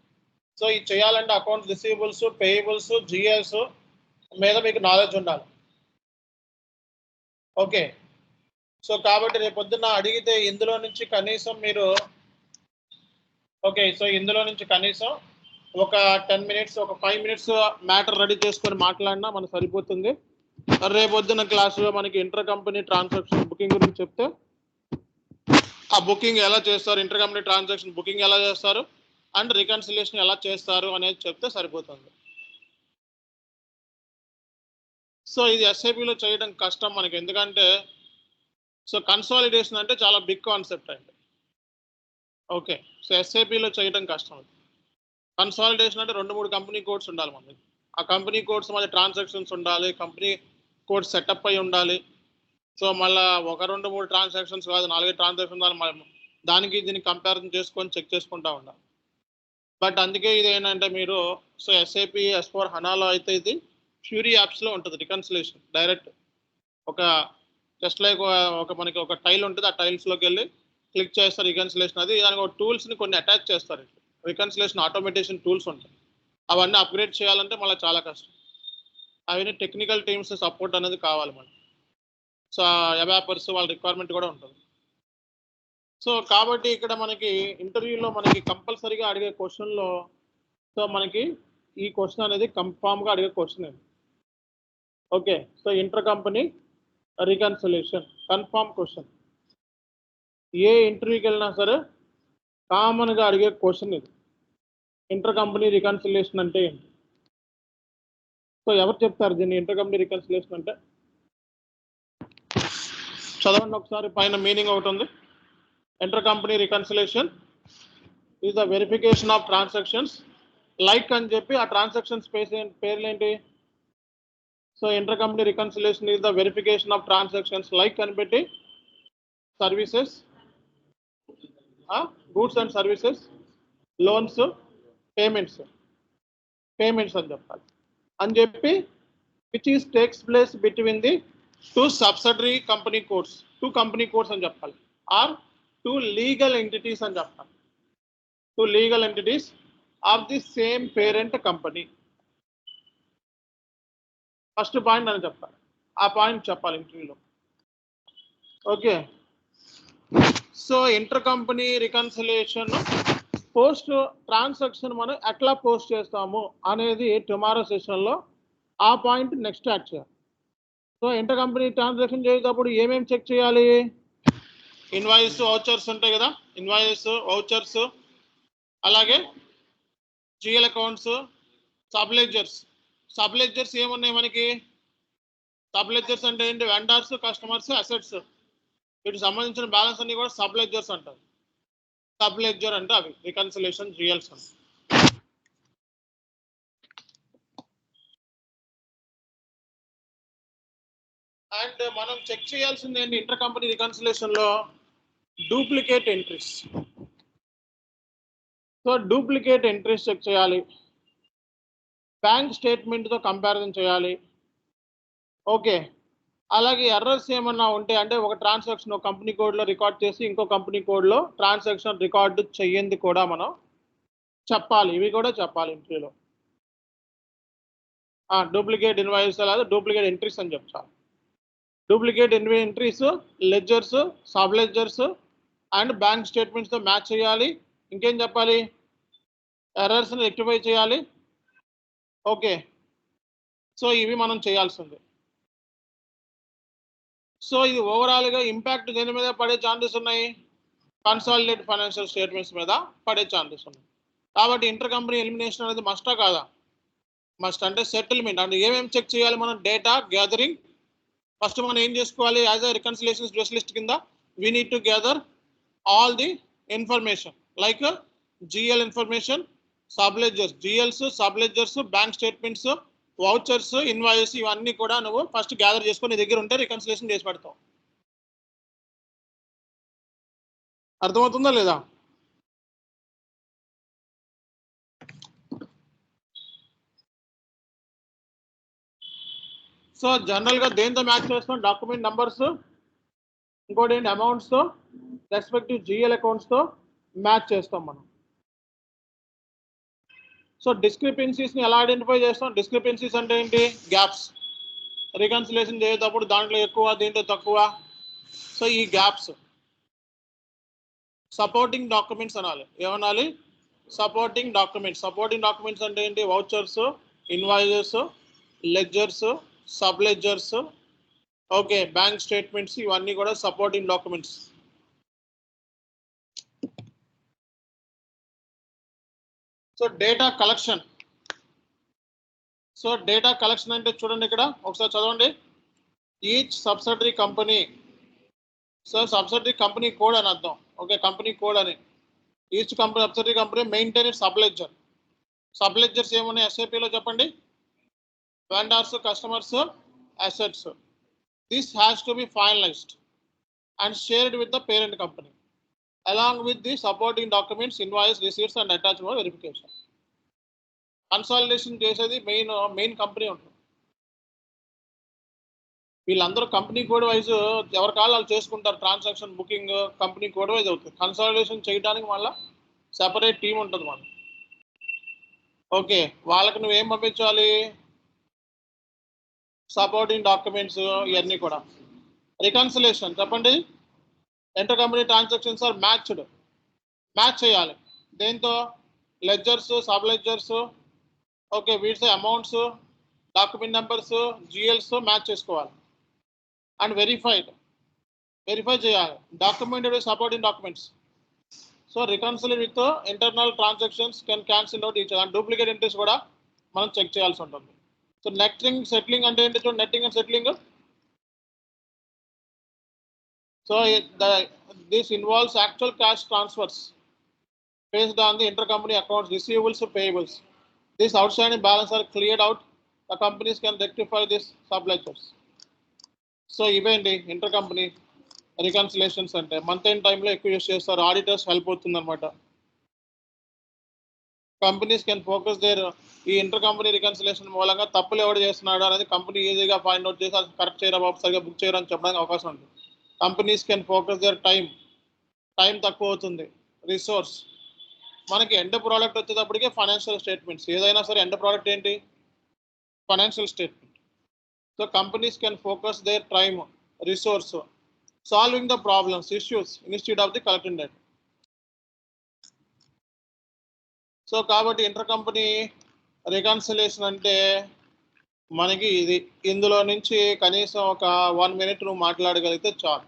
సో ఇది చేయాలంటే అకౌంట్స్ రిసీవబుల్స్, పేయబుల్స్, జిఎల్స్ మీద మీకు నాలెడ్జ్ ఉండాలి. ఓకే, సో కాబట్టి రేపు పొద్దున్న అడిగితే ఇందులో నుంచి కనీసం మీరు ఒక 10 minutes, ఒక 5 minutes మ్యాటర్ రెడీ చేసుకొని మాట్లాడినా మనకు సరిపోతుంది. రేపు పొద్దున్న క్లాసులో మనకి ఇంటర్ కంపెనీ ట్రాన్సాక్షన్ బుకింగ్ గురించి చెప్తే, ఆ బుకింగ్ ఎలా చేస్తారు, ఇంటర్ కంపెనీ ట్రాన్సాక్షన్ బుకింగ్ ఎలా చేస్తారు అండ్ రికన్సిలేషన్ ఎలా చేస్తారు అనేది చెప్తే సరిపోతుంది. సో ఇది ఎస్ఐపిలో చేయడం కష్టం మనకి, ఎందుకంటే సో కన్సాలిడేషన్ అంటే చాలా బిగ్ కాన్సెప్ట్ అండి. ఓకే, సో ఎస్ఐపిలో చేయడం కష్టం. కన్సాలిడేషన్ అంటే 2-3 కంపెనీ కోడ్స్ ఉండాలి మనకి. ఆ కంపెనీ కోడ్స్ మధ్య ట్రాన్సాక్షన్స్ ఉండాలి, కంపెనీ కోడ్ సెటప్ అయి ఉండాలి. సో మళ్ళీ 1-2-3 ట్రాన్సాక్షన్స్ కాదు, 4 ట్రాన్సాక్షన్ దానికి దీనికి కంపారిజన్ చేసుకొని చెక్ చేసుకుంటూ ఉండాలి. బట్ అందుకే ఇది ఏంటంటే మీరు సో ఎస్ఐపి S/4HANAలో అయితే ఇది ఫ్యూరీ యాప్స్లో ఉంటుంది రికన్సిలేషన్. డైరెక్ట్ ఒక జస్ట్ లైక్ ఒక మనకి ఒక టైల్ ఉంటుంది, ఆ టైల్స్లోకి వెళ్ళి క్లిక్ చేస్తారు రికన్సిలేషన్. అది దానికి ఒక టూల్స్ని కొన్ని అటాచ్ చేస్తారు, రికన్సిలేషన్ ఆటోమేటేషన్ టూల్స్ ఉంటాయి. అవన్నీ అప్గ్రేడ్ చేయాలంటే మళ్ళీ చాలా కష్టం. అవన్నీ టెక్నికల్ టీమ్స్ సపోర్ట్ అనేది కావాలి మనకి. సో డెవలపర్స్ వాళ్ళ రిక్వైర్మెంట్ కూడా ఉంటుంది. సో కాబట్టి ఇక్కడ మనకి ఇంటర్వ్యూలో మనకి కంపల్సరీగా అడిగే క్వశ్చన్లో సో మనకి ఈ క్వశ్చన్ అనేది కన్ఫామ్గా అడిగే క్వశ్చన్ అండి. Okay, so inter company reconciliation confirm question. ఏ ఇంటర్వ్యూకి వెళ్ళినా సరే కామన్గా అడిగే క్వశ్చన్ ఇది. ఇంటర్ కంపెనీ రికన్సిలేషన్ అంటే ఏంటి? సో ఎవరు చెప్తారు దీన్ని ఇంటర్ కంపెనీ రికన్సిలేషన్ అంటే? చదవండి ఒకసారి, పైన మీనింగ్ ఒకటి ఉంది. Intercompany reconciliation is the verification of transactions like అని చెప్పి ఆ ట్రాన్సాక్షన్ పేర్లు ఏంటి? So intercompany reconciliation is the verification of transactions like అని పెట్టి services, goods and services, loans, payments అని చెప్పాలి అని చెప్పి which is takes place between the 2 subsidiary company codes, 2 company codes అని చెప్పాలి, ఆర్ 2 లీగల్ ఎంటిటీస్ అని చెప్పాలి, 2 legal entities of the same parent company. First point అని చెప్పాలి, ఆ పాయింట్ చెప్పాలి ఇంటర్వ్యూలో. Okay, so inter company reconciliation post transaction మనం ఎట్లా పోస్ట్ చేస్తాము అనేది టుమారో సెషన్లో ఆ పాయింట్ నెక్స్ట్ యాడ్ చేయాలి. సో ఇంటర్ కంపెనీ ట్రాన్సాక్షన్ చేసేటప్పుడు ఏమేమి చెక్ చేయాలి? ఇన్వాయిస్, వౌచర్స్ ఉంటాయి కదా, ఇన్వాయిస్, వౌచర్స్, అలాగే జిఎల్ అకౌంట్స్, సబ్లెడ్జర్స్ ఏమున్నాయి మనకి? సబ్లెడ్జర్స్ అంటే ఏంటి? Vendors, customers, assets. వీటికి సంబంధించిన బ్యాలెన్స్ అన్ని కూడా సబ్ లెడ్జర్స్ అంటారు. సబ్ లెడ్జర్ అంటే అవి రికన్సిలేషన్ జిఎల్స్ అని. అండ్ మనం చెక్ చేయాల్సింది ఏంటి ఇంటర్ కంపెనీ రికన్సిలేషన్ లో duplicate entries. So duplicate entries check చేయాలి, బ్యాంక్ స్టేట్మెంట్తో కంపారిజన్ చేయాలి. ఓకే, అలాగే ఎర్రర్స్ ఏమన్నా ఉంటే అంటే ఒక ట్రాన్సాక్షన్ ఒక కంపెనీ కోడ్లో రికార్డ్ చేసి ఇంకో కంపెనీ కోడ్లో ట్రాన్సాక్షన్ రికార్డు చెయ్యింది కూడా మనం చెప్పాలి. ఇవి కూడా చెప్పాలి ఇంటర్వ్యూలో. డూప్లికేట్ ఇన్వాయిస్ లేదా డూప్లికేట్ ఎంట్రీస్ అని చెప్తాను. Duplicate entries, ledgers, sub ledgers and bank స్టేట్మెంట్స్తో మ్యాచ్ చేయాలి. ఇంకేం చెప్పాలి, ఎర్రర్స్ని రెక్టిఫై చేయాలి. ఓకే, సో ఇవి మనం చేయాల్సింది. సో ఇది ఓవరాల్గా ఇంపాక్ట్ దేని మీద పడే ఛాన్సెస్ ఉన్నాయి, కన్సాలిడేట్ ఫైనాన్షియల్ స్టేట్మెంట్స్ మీద పడే ఛాన్సెస్ ఉన్నాయి. కాబట్టి ఇంటర్ కంపెనీ ఎలిమినేషన్ అనేది మస్టా కాదా? మస్ట్. అంటే సెటిల్మెంట్ అంటే ఏమేమి చెక్ చేయాలి మనం, డేటా గ్యాదరింగ్. ఫస్ట్ మనం ఏం చేసుకోవాలి, యాజ్ అ రికన్సిలేషన్ స్పెషలిస్ట్ కింద we need to gather all the information like GL information, sub ledgers, GLs, sub ledgers, bank statements, vouchers, invoice, ఇవన్నీ కూడా నువ్వు ఫస్ట్ గ్యాదర్ చేసుకొని నీ దగ్గర ఉంటే రికన్సిలేషన్ చేసి పెడతావు. అర్థమవుతుందా లేదా? సో జనరల్గా దేంతో మ్యాచ్ చేస్తాం, డాక్యుమెంట్ నంబర్స్, ఇంకోటి ఏంటి అమౌంట్స్తో, రెస్పెక్టివ్ జిఎల్ అకౌంట్స్తో మ్యాచ్ చేస్తాం మనం. సో డిస్క్రిపెన్సీస్ని ఎలా ఐడెంటిఫై చేస్తాం, డిస్క్రిపెన్సీస్ అంటే ఏంటి, గ్యాప్స్. రికన్సిలేషన్ చేసేటప్పుడు దాంట్లో ఎక్కువ దీంట్లో తక్కువ, సో ఈ గ్యాప్స్. సపోర్టింగ్ డాక్యుమెంట్స్ అనాలి, ఏమనాలి, సపోర్టింగ్ డాక్యుమెంట్స్. సపోర్టింగ్ డాక్యుమెంట్స్ అంటే ఏంటి, vouchers, invoices, ledgers, sub ledgers, okay, bank statements, ఇవన్నీ కూడా supporting documents. So data collection. So data collection అంటే చూడండి ఇక్కడ ఒకసారి చదవండి. Each subsidiary company, so subsidiary company code అని అర్థం. ఓకే, కంపెనీ కోడ్ అని. Each company subsidiary company maintain it sub ledger. Sub ledgers ఏమున్నాయి ఎస్ఏపీలో చెప్పండి, vendors, customers, assets. This has to be finalised and shared with the parent company along with the supporting documents, invoice, receipts and attached for verification. Consolidation చేసేది main company ఉంటుంది. వీళ్ళందరూ company code wise ఎవరి కాళ్ళు వాళ్ళు చేసుకుంటారు. Transaction booking company code wise అవుతుంది. Consolidation చేయడానికి మళ్ళీ సెపరేట్ టీం ఉంటుంది మనం. ఓకే, వాళ్ళకి నువ్వేం పంపించాలి, సపోర్టింగ్ డాక్యుమెంట్స్, ఇవన్నీ కూడా. రికన్సిలేషన్ చెప్పండి, inter company transactions are matched. Match చేయాలి దేంతో, లెడ్జర్స్, సబ్ లెడ్జర్స్, ఓకే, వీటితో amounts, document numbers, GLs match చేసుకోవాలి. అండ్ వెరిఫై చేయాలి documented supporting documents. So reconcile with internal transactions can cancel out each other. Duplicate entries కూడా మనం check చేయాల్సి ఉంటుంది. So netting settling అంటే ఏంటి చూడండి, netting and settling. So this involves actual cash transfers based on the intercompany accounts, receivables, payables. This outstanding balance are cleared out. The companies can rectify this sub-ledgers. So ఇవేంటి inter company రికన్సిలేషన్స్ అంటే month end టైంలో ఎక్కువ use చేస్తారు. Auditors help అవుతుంది అనమాట. Companies can focus there ఈ inter company reconciliation మూలంగా తప్పులు ఎవడు చేస్తున్నాడు అనేది కంపెనీ ఈజీగా ఫైండ్ అవుట్ చేసి అది కరెక్ట్ చేయరా బాబు, సరిగా బుక్ చేయరా అని చెప్పడానికి అవకాశం ఉంటుంది. Companies can focus their time తక్కువ అవుతుంది. రిసోర్స్, మనకి ఎండ్ ప్రోడక్ట్ వచ్చేటప్పటికే ఫైనాన్షియల్ స్టేట్మెంట్స్. ఏదైనా సరే ఎండ్ ప్రోడక్ట్ ఏంటి, financial statement. So companies can focus their time, resource, solving the problems, issues instead of the collecting data. So కాబట్టి inter company reconciliation అంటే మనకి ఇది. ఇందులో నుంచి కనీసం ఒక 1 minute నువ్వు మాట్లాడగలిగితే చాలు.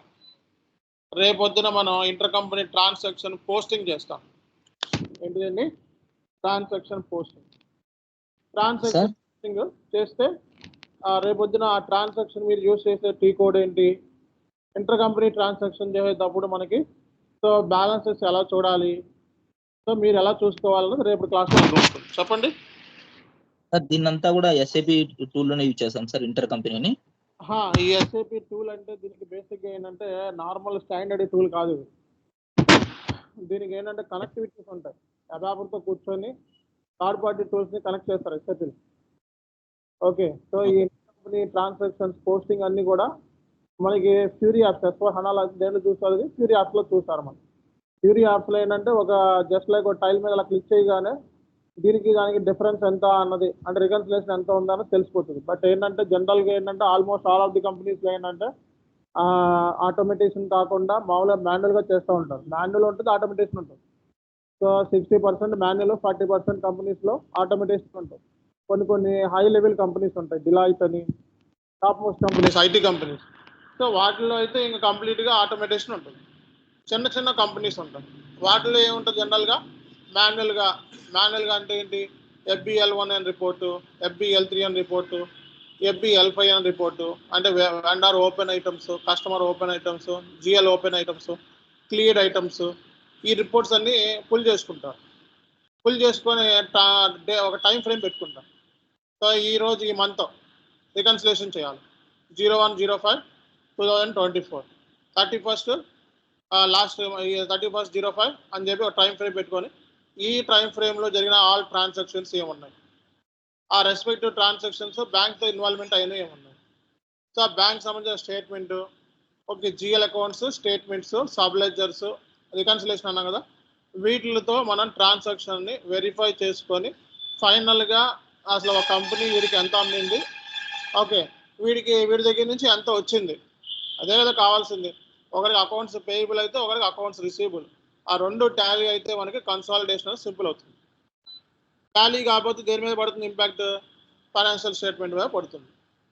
రేపొద్దున మనం ఇంటర్ కంపెనీ ట్రాన్సాక్షన్ పోస్టింగ్ చేస్తాం. ఏంటిదండి, ట్రాన్సాక్షన్ పోస్టింగ్. ట్రాన్సాక్షన్ పోస్టింగ్ చేస్తే రేపొద్దున ఆ ట్రాన్సాక్షన్ మీరు యూజ్ చేసే టీ కోడ్ ఏంటి, ఇంటర్ కంపెనీ ట్రాన్సాక్షన్ చేసేటప్పుడు మనకి సో బ్యాలెన్సెస్ ఎలా చూడాలి, సో మీరు ఎలా చూసుకోవాలన్నది రేపు క్లాస్లో అర్థమవుతుంది. చెప్పండి. సార్ దీన్నంతా కూడా ఎస్ఏపి టూల్లోనే యూజ్ చేస్తాం సార్ ఇంటర్ కంపెనీని. ఈ ఎస్ఏపి టూల్ అంటే దీనికి బేసిక్గా ఏంటంటే నార్మల్ స్టాండర్డ్ టూల్ కాదు ఇది. దీనికి ఏంటంటే కనెక్టివిటీస్ ఉంటాయి. అబాబర్తో కూర్చొని థర్డ్ పార్టీ టూల్స్ని కనెక్ట్ చేస్తారు ఎస్ఏపీని. ఓకే, సో ఈ కంపెనీ ట్రాన్సాక్షన్స్ పోస్టింగ్ అన్ని కూడా మనకి ఫ్యూరీ యాప్స్ S/4HANA దేంట్లో చూస్తారు, ఇది ఫ్యూరీ యాప్స్లో చూస్తారు. మనం ఫ్యూరీ యాప్స్లో ఏంటంటే ఒక జస్ట్ లైక్ ఒక టైల్ మీద అలా క్లిక్ చేయగానే దీనికి దానికి డిఫరెన్స్ ఎంత అన్నది అంటే రికన్సిలేషన్ ఎంత ఉందన్నది తెలిసిపోతుంది. బట్ ఏంటంటే జనరల్గా ఏంటంటే ఆల్మోస్ట్ ఆల్ ఆఫ్ ది కంపెనీస్లో ఏంటంటే ఆటోమేటేషన్ కాకుండా మామూలుగా మాన్యువల్గా చేస్తూ ఉంటారు. మాన్యువల్ ఉంటుంది, ఆటోమేటేషన్ ఉంటుంది. సో 60% మాన్యువల్, 40% కంపెనీస్లో ఆటోమేటేషన్ ఉంటుంది. కొన్ని హై లెవెల్ కంపెనీస్ ఉంటాయి, డిలాయిట్ అని, top most companies, IT companies. So వాటిలో అయితే ఇంకా కంప్లీట్గా ఆటోమేటేషన్ ఉంటుంది. చిన్న కంపెనీస్ ఉంటాయి, వాటిలో ఏముంటుంది జనరల్గా మాన్యువల్గా అంటే ఏంటి, FBL1 అని రిపోర్టు, FBL3 అని రిపోర్టు, FBL5 అని రిపోర్టు, అంటే vendor open items, customer open items, GL open items, cleared items, ఈ రిపోర్ట్స్ అన్నీ పుల్ చేసుకుంటారు. పుల్ చేసుకొని ఒక టైం ఫ్రేమ్ పెట్టుకుంటాం. సో ఈరోజు ఈ మంత్ రికన్సిలేషన్ చేయాలి 01/05/2024, 31st లాస్ట్ 31/05 అని చెప్పి ఒక టైం ఫ్రేమ్ పెట్టుకొని ఈ టైం ఫ్రేమ్లో జరిగిన ఆల్ ట్రాన్సాక్షన్స్ ఏమున్నాయి, ఆ రెస్పెక్టివ్ ట్రాన్సాక్షన్స్ బ్యాంక్తో ఇన్వాల్వ్మెంట్ అయినవి ఏమున్నాయి, సో ఆ బ్యాంక్ సంబంధించిన statement, okay, GL accounts, statements, subledgers, reconciliation అన్నాం కదా, వీటితో మనం ట్రాన్సాక్షన్ని వెరిఫై చేసుకొని ఫైనల్గా అసలు ఒక కంపెనీ వీడికి ఎంత అమ్మింది, ఓకే, వీడి దగ్గర నుంచి ఎంత వచ్చింది, అదే కదా కావాల్సింది. ఒకరికి అకౌంట్స్ పేయబుల్ అయితే ఒకరికి అకౌంట్స్ రిసీవబుల్, ఆ రెండు టాలీ అయితే మనకి కన్సాలిడేషన్ సింపుల్ అవుతుంది. టాలీ కాకపోతే దేని మీద పడుతుంది ఇంపాక్ట్, ఫైనాన్షియల్ స్టేట్మెంట్ మీద పడుతుంది.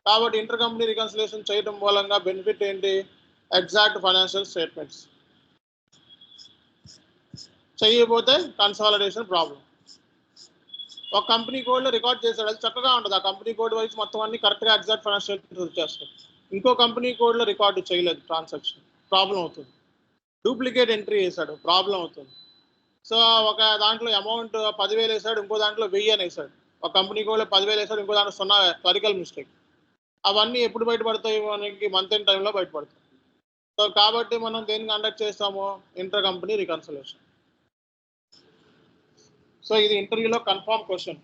కాబట్టి ఇంటర్ కంపెనీ రికన్సిలేషన్ చేయడం మూలంగా బెనిఫిట్ ఏంటి, ఎగ్జాక్ట్ ఫైనాన్షియల్ స్టేట్మెంట్స్. చేయకపోతే కన్సాలిడేషన్ ప్రాబ్లం. ఒక కంపెనీ కోడ్లో రికార్డ్ చేశాడు, అది చక్కగా ఉంటుంది, ఆ కంపెనీ కోడ్ వైజ్ మొత్తం అన్ని కరెక్ట్గా ఎగ్జాక్ట్ ఫైనాన్షియల్ స్టేట్మెంట్స్ వచ్చేస్తాయి. ఇంకో కంపెనీ కోడ్లో రికార్డు చేయలేదు, ట్రాన్సాక్షన్ ప్రాబ్లం అవుతుంది. డూప్లికేట్ ఎంట్రీ వేసాడు, ప్రాబ్లం అవుతుంది. సో ఒక దాంట్లో అమౌంట్ 10,000 వేసాడు, ఇంకో దాంట్లో 1000 అని వేసాడు. ఒక కంపెనీ కోడ్లో 10,000 వేసాడు, ఇంకో దాంట్లో 0 క్లరికల్ మిస్టేక్. అవన్నీ ఎప్పుడు బయటపడతాయి, మనకి మంత్ ఎండ్ టైంలో బయటపడతాయి. సో కాబట్టి మనం దేన్ని కండక్ట్ చేస్తాము, ఇంటర్ కంపెనీ రికన్సిలేషన్. సో ఇది ఇంటర్వ్యూలో కన్ఫర్మ్ క్వశ్చన్.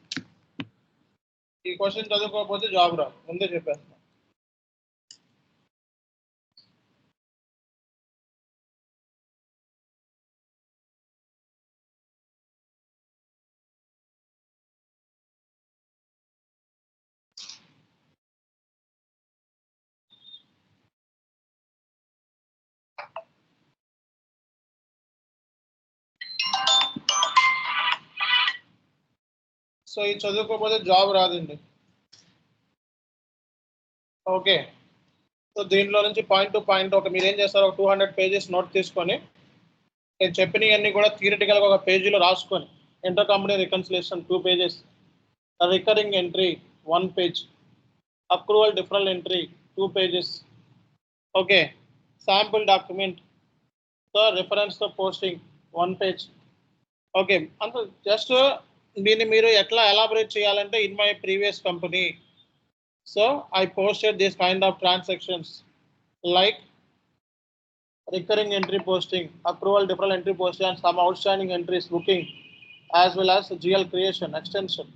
ఈ క్వశ్చన్ చదువుకోకపోతే జాబ్ రాదు, ముందే చెప్పేస్తాను. సో ఇది చదువుకోకపోతే జాబ్ రాదండి. ఓకే, సో దీంట్లో నుంచి పాయింట్ టు పాయింట్ ఒక మీరు ఏం చేస్తారు, ఒక 200 పేజెస్ నోట్ తీసుకొని నేను చెప్పినవన్నీ కూడా థియరిటికల్గా ఒక పేజీలో రాసుకొని, inter company reconciliation 2 pages, recurring entry 1 page, accrual డిఫరల్ entry 2 pages, okay, sample document, so reference తో పోస్టింగ్ 1 page. ఓకే, అంత జస్ట్ దీన్ని మీరు ఎట్లా ఎలాబరేట్ చేయాలంటే, in my previous company so I posted this kind of transactions like recurring entry posting, accrual different entry posting, and some outstanding entries booking, as well as GL creation extension.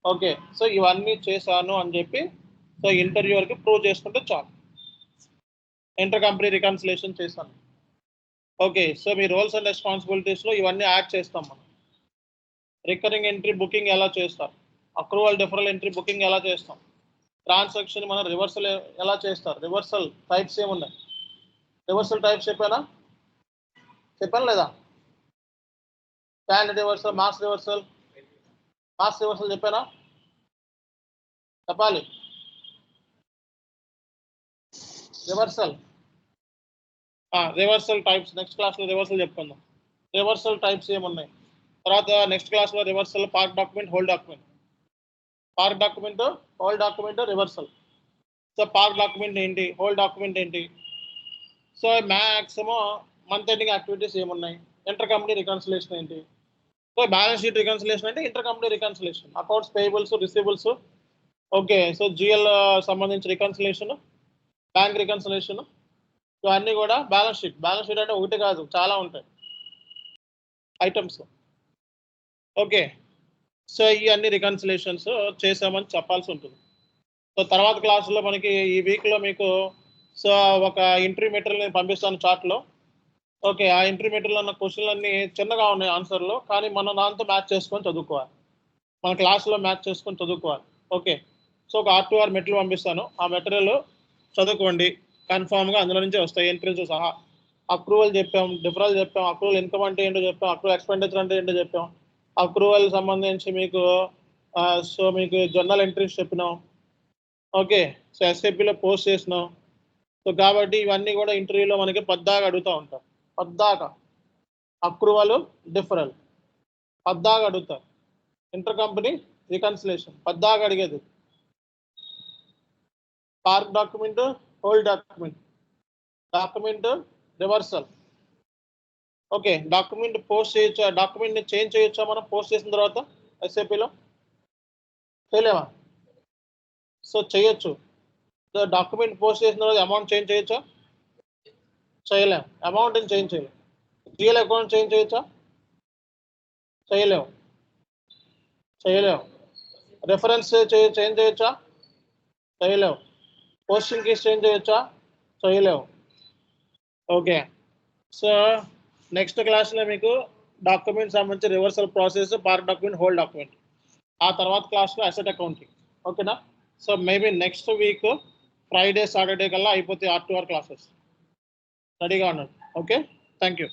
Okay, so ఇవన్నీ చేశాను అని చెప్పి so ఇంటర్వ్యూవర్కి prove చేసుకుంటే చాలు, inter company reconciliation చేశాను. Okay, so మీ roles and రెస్పాన్సిబిలిటీస్లో ఇవన్నీ యాడ్ చేస్తాం మనం. రికరింగ్ ఎంట్రీ బుకింగ్ ఎలా చేస్తాం, అక్రూవల్ డిఫరల్ ఎంట్రీ బుకింగ్ ఎలా చేస్తాం, ట్రాన్సాక్షన్ మనం రివర్సల్ ఎలా చేస్తారు, రివర్సల్ టైప్స్ ఏమున్నాయి, రివర్సల్ టైప్స్ చెప్పాను లేదా, స్టాండర్డ్ రివర్సల్, మాస్ రివర్సల్ చెప్పానా, చెప్పాలి. రివర్సల్ టైప్స్ నెక్స్ట్ క్లాస్లో రివర్సల్ చెప్పుకుందాం. రివర్సల్ టైప్స్ ఏమున్నాయి, తర్వాత నెక్స్ట్ క్లాస్లో reversal park document, hold document, reversal. So park document ఏంటి, హోల్డ్ డాక్యుమెంట్ ఏంటి, so maximum month ending activities ఏమున్నాయి, ఇంటర్ కంపెనీ రికన్సిలేషన్ ఏంటి, సో బ్యాలెన్స్ షీట్ రికన్సిలేషన్ అంటే inter company reconciliation, accounts payables receivables, okay. So GL సంబంధించి reconciliation, bank reconciliation, so అన్నీ కూడా balance sheet అంటే ఒకటి కాదు, చాలా ఉంటాయి ఐటమ్స్, ఓకే. సో ఈ అన్ని రికన్సిలేషన్స్ చేసామని చెప్పాల్సి ఉంటుంది. సో తర్వాత క్లాసులో మనకి ఈ వీక్లో మీకు సో ఒక ఇంటర్వ్యూ మెటీరియల్ నేను పంపిస్తాను చార్ట్లో, ఓకే. ఆ ఇంటర్వ్యూ మెటీరియల్ ఉన్న క్వశ్చన్లు అన్నీ చిన్నగా ఉన్నాయి ఆన్సర్లో, కానీ మనం దాంతో మ్యాచ్ చేసుకొని చదువుకోవాలి, మన క్లాస్లో మ్యాచ్ చేసుకొని చదువుకోవాలి, ఓకే. సో ఒక R2R మెటీరియల్ పంపిస్తాను, ఆ మెటీరియల్ చదువుకోండి, కన్ఫామ్గా అందులో నుంచే వస్తాయి ఎంట్రీస్ సహా. అప్రూవల్ చెప్పాం, డిఫరల్ చెప్పాం, అప్రూవల్ ఇన్కమ్ అంటే ఏంటో చెప్పాం, అప్రూవల్ ఎక్స్పెండిచర్ అంటే ఏంటో చెప్పాం, అప్రూవల్ సంబంధించి మీకు సో మీకు జర్నల్ ఎంట్రీస్ చెప్పినాం, ఓకే. సో ఎస్ఏపిలో పోస్ట్ చేసినాం. సో కాబట్టి ఇవన్నీ కూడా ఇంటర్వ్యూలో మనకి పద్దాగా అడుగుతూ ఉంటారు, పద్దాగా అప్రూవల్ డిఫరల్ పద్దాగా అడుగుతారు, ఇంటర్ కంపెనీ రికన్సిలేషన్ పద్దాగా అడిగేది, park document, hold document reversal, okay. Document post చేయొచ్చా, డాక్యుమెంట్ని చేంజ్ చేయొచ్చా మనం పోస్ట్ చేసిన తర్వాత ఎస్ఏపిలో, చేయలేమా? సో చేయొచ్చు. సో డాక్యుమెంట్ పోస్ట్ చేసిన తర్వాత అమౌంట్ చేంజ్ చేయొచ్చా? చేయలేం, అమౌంట్ని చేంజ్ చేయలేం. జిఎల్ అకౌంట్ చేంజ్ చేయొచ్చా? చేయలేము. రెఫరెన్స్ చేంజ్ చేయొచ్చా? చేయలేము. పోస్టింగ్ కీస్ చేంజ్ చేయొచ్చా? చేయలేము, ఓకే. సో నెక్స్ట్ క్లాస్లో మీకు డాక్యుమెంట్ సంబంధించి reversal process, park document, hold document, ఆ తర్వాత క్లాస్లో అసెట్ అకౌంటింగ్, ఓకేనా. So maybe next week Friday Saturday కల్లా అయిపోతే R2R క్లాసెస్, రెడీగా ఉన్నాడు, ఓకే. Thank you.